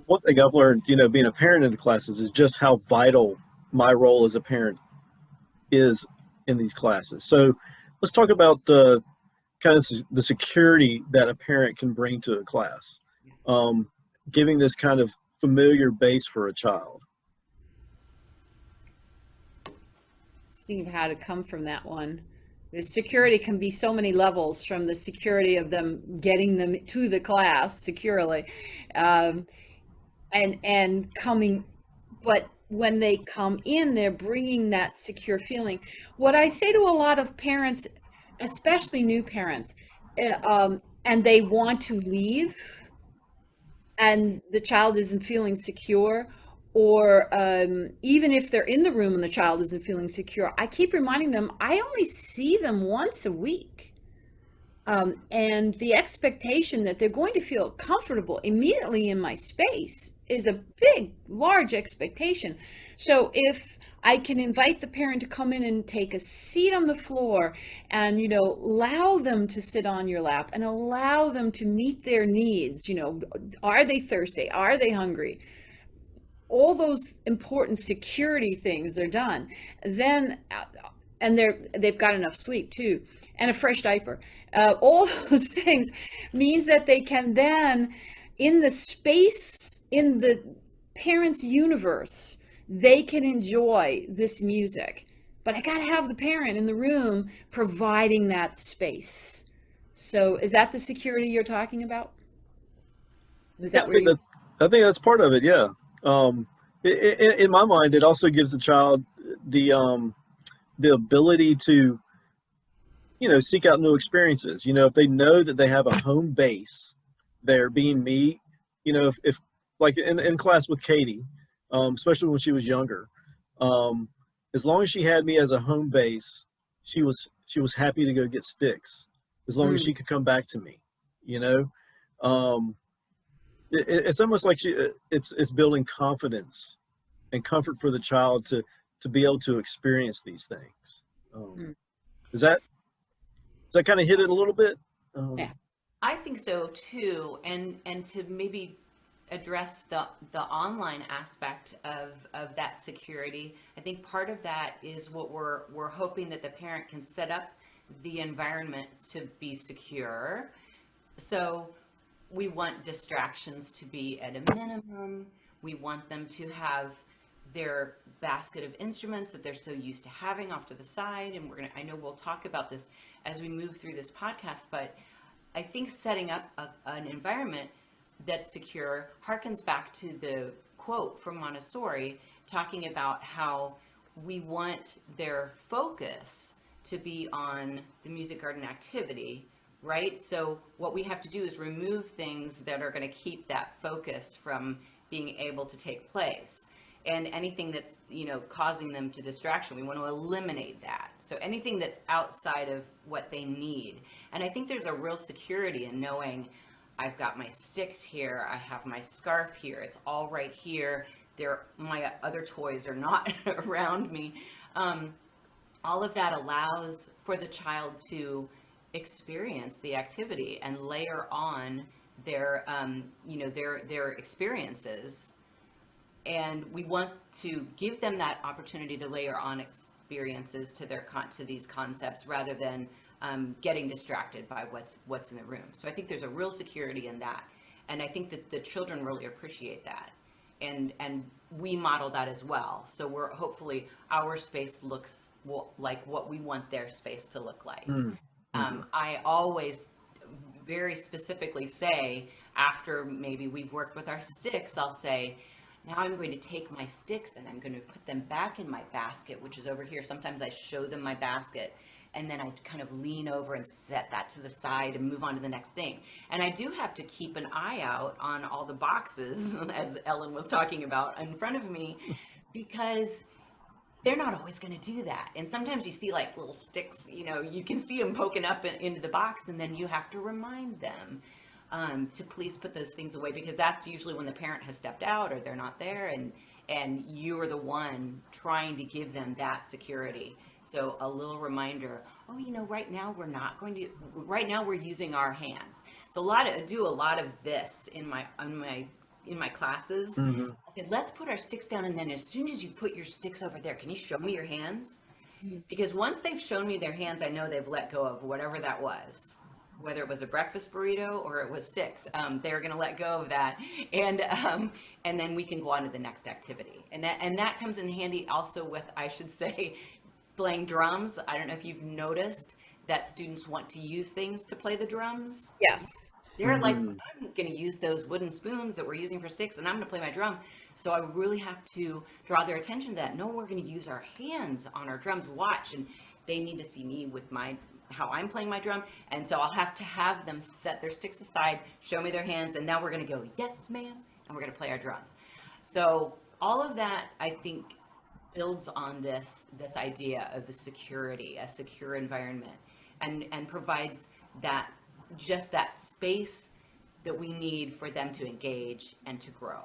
one thing I've learned, being a parent in the classes is just how vital my role as a parent is in these classes. So let's talk about the kind of the security that a parent can bring to a class, giving this kind of familiar base for a child. Seeing how to come from that one. The security can be so many levels, from the security of them getting them to the class securely, um, and coming, but when they come in, they're bringing that secure feeling. What I say to a lot of parents, especially new parents, and they want to leave, and the child isn't feeling secure, or even if they're in the room and the child isn't feeling secure, I keep reminding them I only see them once a week. And the expectation that they're going to feel comfortable immediately in my space is a big, large expectation. So if I can invite the parent to come in and take a seat on the floor and, allow them to sit on your lap and allow them to meet their needs, are they thirsty? Are they hungry? All those important security things are done. Then, and they've got enough sleep too, and a fresh diaper. All those things means that they can then, in the space, in the parent's universe, they can enjoy this music. But I got to have the parent in the room providing that space. So is that the security you're talking about? Is that where you... I think that's part of it, yeah. In my mind, it also gives the child the ability to, seek out new experiences. If they know that they have a home base, they're being me. If like in class with Katie, especially when she was younger, as long as she had me as a home base, she was happy to go get sticks, as long as she could come back to me. It's almost like it's building confidence and comfort for the child to be able to experience these things. Does that kind of hit it a little bit? Yeah, I think so too. And to maybe address the online aspect of that security, I think part of that is what we're hoping that the parent can set up the environment to be secure. So we want distractions to be at a minimum. We want them to have their basket of instruments that they're so used to having off to the side. And I know we'll talk about this as we move through this podcast, but I think setting up an environment that's secure harkens back to the quote from Montessori, talking about how we want their focus to be on the music garden activity, right? So what we have to do is remove things that are going to keep that focus from being able to take place. And anything that's, causing them to distraction, we want to eliminate that. So anything that's outside of what they need. And I think there's a real security in knowing I've got my sticks here, I have my scarf here, it's all right here. My other toys are not around me. All of that allows for the child to experience the activity and layer on their experiences. And we want to give them that opportunity to layer on experiences to these concepts, rather than getting distracted by what's in the room. So I think there's a real security in that, and I think that the children really appreciate that, and we model that as well. So we're hopefully our space looks like what we want their space to look like. I always very specifically say, after maybe we've worked with our sticks, I'll say, now I'm going to take my sticks and I'm going to put them back in my basket, which is over here. Sometimes I show them my basket, and then I kind of lean over and set that to the side and move on to the next thing. And I do have to keep an eye out on all the boxes, as Ellen was talking about, in front of me, because they're not always going to do that. And sometimes you see like little sticks, you can see them poking up into the box, and then you have to remind them to please put those things away, because that's usually when the parent has stepped out or they're not there, and you're the one trying to give them that security. So a little reminder, right now we're using our hands. So I do a lot of this in my in my classes. Mm-hmm. I said, let's put our sticks down, and then as soon as you put your sticks over there, can you show me your hands? Because once they've shown me their hands, I know they've let go of whatever that was, whether it was a breakfast burrito or it was sticks. They're going to let go of that, and then we can go on to the next activity. And that comes in handy also with, I should say, playing drums. I don't know if you've noticed that students want to use things to play the drums. Yes. They're like, Mm-hmm. I'm going to use those wooden spoons that we're using for sticks, and I'm going to play my drum. So I really have to draw their attention to that. No, we're going to use our hands on our drums. Watch, and they need to see me with how I'm playing my drum. And so I'll have to have them set their sticks aside, show me their hands, and now we're going to go, yes, ma'am, and we're going to play our drums. So all of that, I think, builds on this idea of a secure environment, and provides that space that we need for them to engage and to grow.